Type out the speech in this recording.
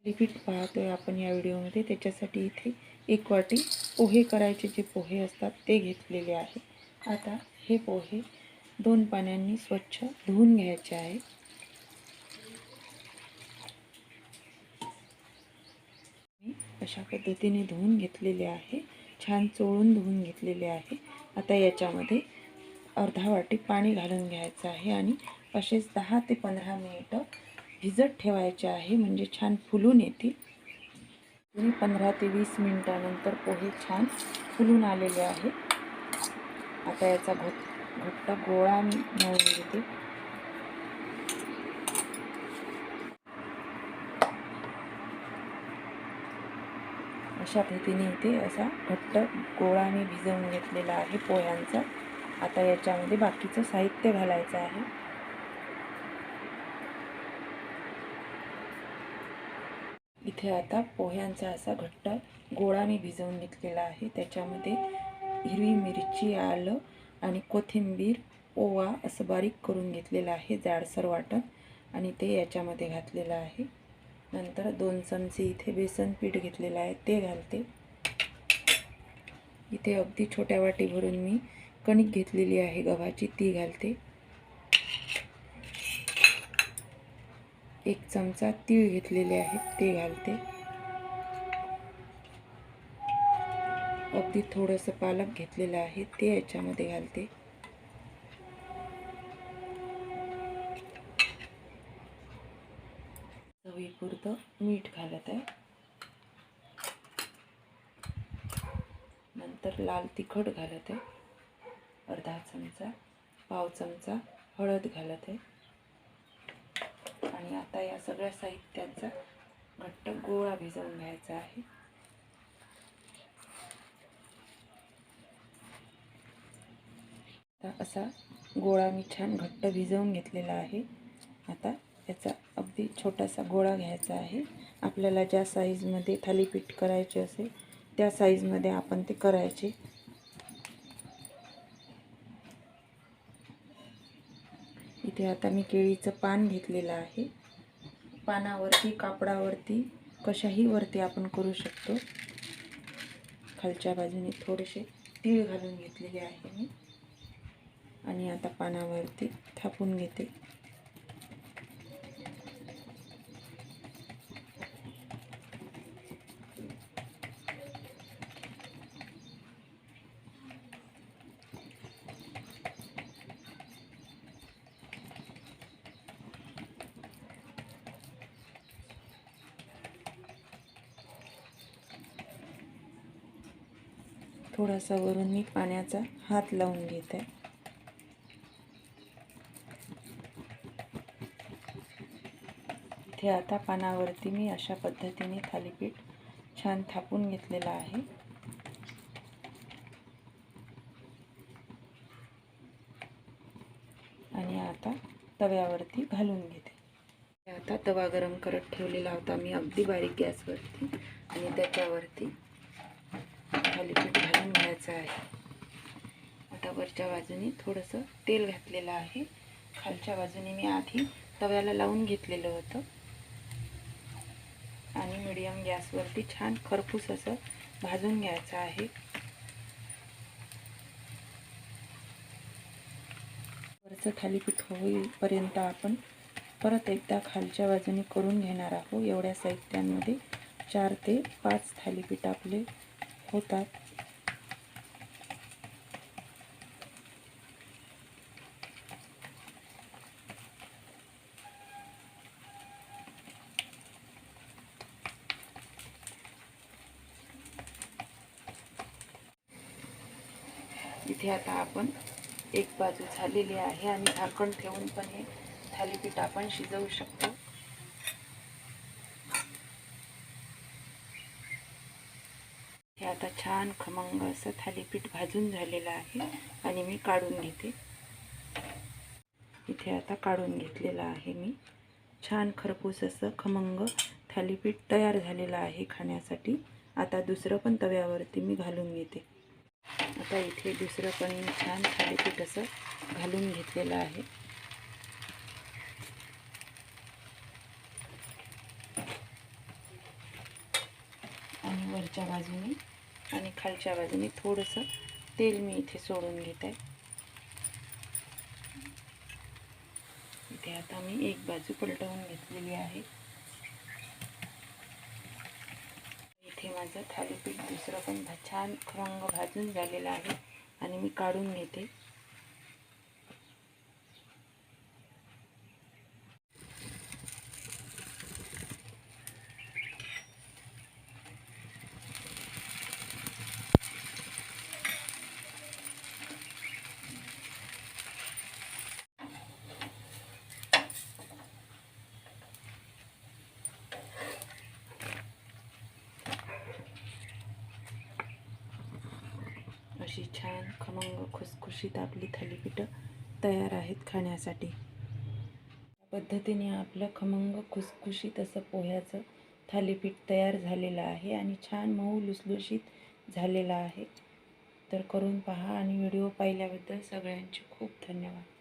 थालीपीठ पाहतोय आपण या व्हिडिओमध्ये। त्याच्यासाठी इथे 1 वाटी पोहे करायचे, जे पोहे असतात ते घेतलेले आहे। आता हे पोहे 2 पाण्याने स्वच्छ धुवून घ्यायचे आहे। अशा पद्धतीने धुवून घेतलेले आहे, छान चोळून धुवून घेतलेले आहे। आता याच्यामध्ये अर्धा वाटी पाणी घालून घ्यायचं आहे आणि असेच 10 ते 15 मिनिटं भिजत ठेवायचे आहे, म्हणजे छान फुलून येतील। 15 ते 20 मिनिटानंतर पोहे छान फुलून आलेले आहे। आता याचा घट्ट गोळा मी मळून घेते। अशा पद्धतीने इथे असा घट्ट गोळा मी भिजवून घेतलेला आहे पोह्यांचा। आता याच्यामध्ये बाकीचं साहित्य घालायचं आहे। इथे आता पोह्यांचा असा घट्ट गोळा मी भिजवून घेतलेला आहे। त्याच्यामध्ये हिरवी मिरची, आलं आणि कोथिंबीर, ओवा असं बारीक करून घेतलेलं आहे, जाडसर वाटण, आणि ते याच्यामध्ये घातलेलं आहे। नंतर 2 चमचे इथे बेसन पीठ घेतलेलं आहे, ते घालते। इथे अगदी छोट्या वाटी भरून मी कणिक घेतलेली आहे गव्हाची, ती घालते। 1 चमचा तीळ घेतलेले आहेत, ते घालते। अगदी थोडंसं पालक घेतलेलं आहे, ते याच्यामध्ये घालते। चवीपुरतं मीठ घालत आहे। नंतर लाल तिखट घालत आहे, अर्धा चमचा, पाव चमचा हळद घालत आहे। आणि आता या सगळ्या साहित्याचा घट्ट गोळा भिजवून घ्यायचा आहे। आता असा गोळा मी छान घट्ट भिजवून घेतलेला आहे। आता याचा अगदी छोटासा गोळा घ्यायचा आहे। आपल्याला ज्या साईजमध्ये थालीपीठ करायचे असेल त्या साईजमध्ये आपण ते करायचे। इथे आता मी केळीचं पान घेतलेलं आहे। पानावरती, कापडावरती, कशाही वरती आपण करू शकतो। खालच्या बाजूने थोडेसे तीळ घालून घेतलेले आहे मी, आणि आता पानावरती थापून घेते। थोडासा वरून मी पाण्याचा हात लावून घेते। इथे आता पानावरती मी अशा पद्धतीने थालीपीठ छान थापून घेतलेला आहे। आणि आता तव्यावरती घालून घेते। आता तवा गरम करत ठेवलेला होता मी अगदी बारीक गॅसवरती, आणि त्याच्यावरती थालीपीठ घालून घ्यायचं आहे। आता वरच्या बाजूने थोडंसं तेल घातलेलं आहे, खालच्या बाजूने मी आधी तव्याला लावून घेतलेलं होतं, आणि मीडियम गॅसवरती छान खरपूस असं भाजून घ्यायचं आहे। वरचं थालीपीठ होईपर्यंत आपण परत एकदा खालच्या बाजूने करून घेणार आहोत। एवढ्या साहित्यांमध्ये 4 ते 5 थालीपीठ आपले होतात। इथे आता आपण एक बाजू झालेली आहे, आणि झाकण ठेवून पण हे थालीपीठ आपण शिजवू शकतो। हे आता छान खमंग असं थालीपीठ भाजून झालेलं आहे, आणि मी काढून घेते। इथे आता काढून घेतलेलं आहे मी। छान खरपूस असं खमंग थालीपीठ तयार झालेलं आहे खाण्यासाठी। आता दुसरं पण तव्यावरती मी घालून घेते। आता इथे दुसरं पण मी छान थालीपीठ असं घालून घेतलेलं आहे। वरच्या बाजूने आणि खालच्या बाजूने थोडंसं तेल मी इथे सोडून घेत आहे. इथे आता मी एक बाजू पलटवून घेतलेली आहे. इथे माझं थालीपीठ दुसरं पण छान खमंग भाजून झालेलं आहे आणि मी काढून घेते. अशी छान खमंग खुसखुशीत आपली थालीपीठं तयार आहेत खाण्यासाठी. या पद्धतीने आपलं खमंग खुसखुशीत असं पोह्याचं थालीपीठ तयार झालेलं आहे आणि छान मऊ लुसलुशीत झालेलं आहे. तर करून पहा आणि व्हिडिओ पाहिल्याबद्दल सगळ्यांचे खूप धन्यवाद.